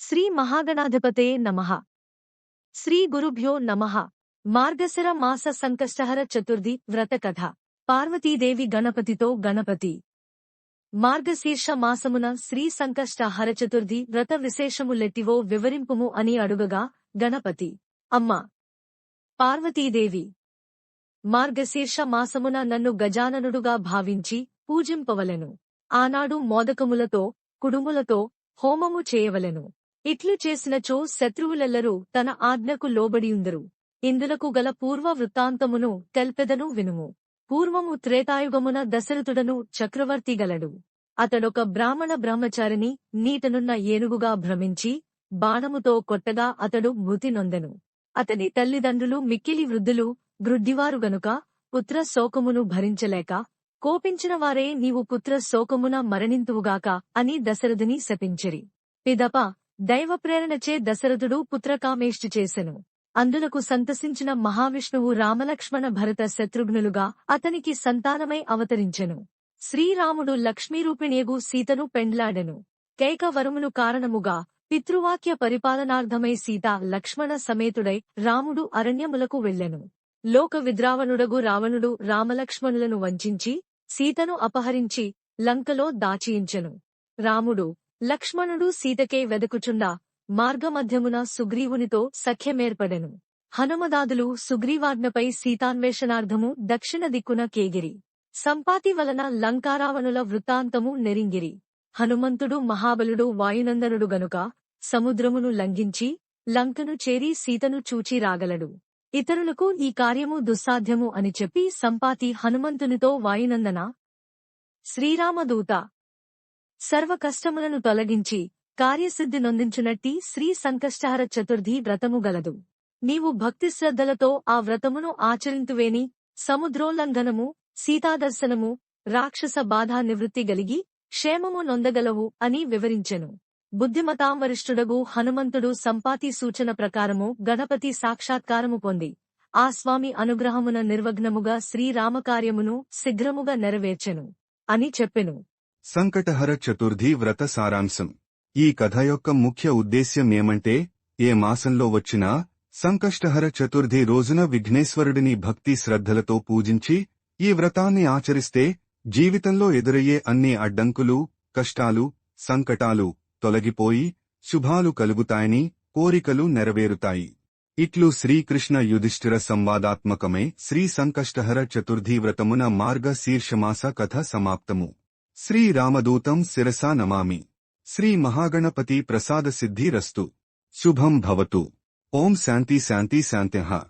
శ్రీ మహాగణాధిపతే నమః. శ్రీ గురుభ్యో నమః. మార్గశిర మాస సంకష్టహర చతుర్థి వ్రత కథ. పార్వతీదేవి గణపతితో గణపతి. మార్గశీర్ష మాసమున శ్రీ సంకష్ట హర చతుర్థి వ్రత విశేషములెట్టివో వివరింపుము అని అడుగగా గణపతి, అమ్మా పార్వతీదేవి, మార్గశీర్ష మాసమున నన్ను గజాననుడుగా భావించి పూజింపవలెను. ఆనాడు మోదకములతో కుడుములతో హోమము చేయవలెను. ఇట్లు చేసినచో శత్రువులెల్లరూ తన ఆజ్ఞకు లోబడియుందరు. ఇందులకు గల పూర్వ వృత్తాంతమును తెల్పెదను వినుము. పూర్వము త్రేతాయుగమున దశరథుడను చక్రవర్తి గలడు. అతడొక బ్రాహ్మణ బ్రహ్మచారిని నీటనున్న ఏనుగుగా భ్రమించి బాణముతో కొట్టగా అతడు మృతి నొందెను. అతని తల్లిదండ్రులు మిక్కిలి వృద్ధులు, గ్రుడ్డివారు గనుక పుత్ర శోకమును భరించలేక కోపించిన వారే నీవు పుత్ర శోకమున మరణింతువుగాక అని దశరథుని శపించిరి. పిదప దైవప్రేరణచే దశరథుడు పుత్రకామేష్టి చేసెను. అందులకు సంతసించిన మహావిష్ణువు రామలక్ష్మణ భరత శత్రుఘ్నులుగా అతనికి సంతానమై అవతరించెను. శ్రీరాముడు లక్ష్మీరూపిణియగు సీతను పెండ్లాడెను. కైక వరములు కారణముగా పితృవాక్య పరిపాలనార్థమై సీత లక్ష్మణ సమేతుడై రాముడు అరణ్యములకు వెళ్ళెను. లోక విద్రావణుడగు రావణుడు రామలక్ష్మణులను వంచించి సీతను అపహరించి లంకలో దాచియించెను. రాముడు లక్ష్మణుడు సీతకే వెదకుచుండా మార్గమధ్యమున సుగ్రీవునితో సఖ్యమేర్పడెను. హనుమదాదులు సుగ్రీవాజ్ఞపై సీతాన్వేషణార్థము దక్షిణ దిక్కున కేగిరి. సంపాతి వలన లంకారావణుల వృత్తాంతము నెరింగిరి. హనుమంతుడు మహాబలుడు వాయునందనుడు గనుక సముద్రమును లంఘించి లంకను చేరి సీతను చూచి రాగలడు. ఇతరులకు ఈ కార్యము దుస్సాధ్యము అని చెప్పి సంపాతి హనుమంతునితో వాయునందన, శ్రీరామదూత, సర్వ కష్టములను తొలగించి కార్యసిద్ధి నొందించునట్టి శ్రీ సంకష్టహర చతుర్థి వ్రతము గలదు. నీవు భక్తిశ్రద్ధలతో ఆ వ్రతమును ఆచరింతువేని సముద్రోల్లంఘనము, సీతాదర్శనము, రాక్షస బాధా నివృత్తి గలిగి క్షేమము నొందగలవు అని వివరించెను. బుద్ధిమతాంవరిష్ఠుడగు హనుమంతుడు సంపాతి సూచన ప్రకారము గణపతి సాక్షాత్కారము పొంది ఆ స్వామి అనుగ్రహమున నిర్వగ్నముగా శ్రీరామకార్యమును శీఘ్రముగా నెరవేర్చెను అని చెప్పెను. సంకటహర చతుర్థి వ్రత సారాంశం. ఈ కథ యొక్క ముఖ్య ఉద్దేశ్యమేమంటే, ఏ మాసంలో వచ్చినా సంకష్టహర చతుర్థి రోజున విఘ్నేశ్వరుడిని భక్తి శ్రద్ధలతో పూజించి ఈ వ్రతాన్ని ఆచరిస్తే జీవితంలో ఎదురయ్యే అన్ని అడ్డంకులు, కష్టాలు, సంకటాలు తొలగిపోయి శుభాలు కలుగుతాయని, కోరికలు నెరవేరుతాయి. ఇట్లు శ్రీకృష్ణ యుధిష్ఠిర సంవాదాత్మకమే శ్రీ సంకష్టహర చతుర్థి వ్రతమున మార్గశీర్షమాస కథ సమాప్తము. శ్రీరామదూతం శిరసా నమామి. శ్రీ మహాగణపతి ప్రసాద సిద్ధిరస్తు. శుభం భవతు. ఓం శాంతి శాంతి శాంత్యః.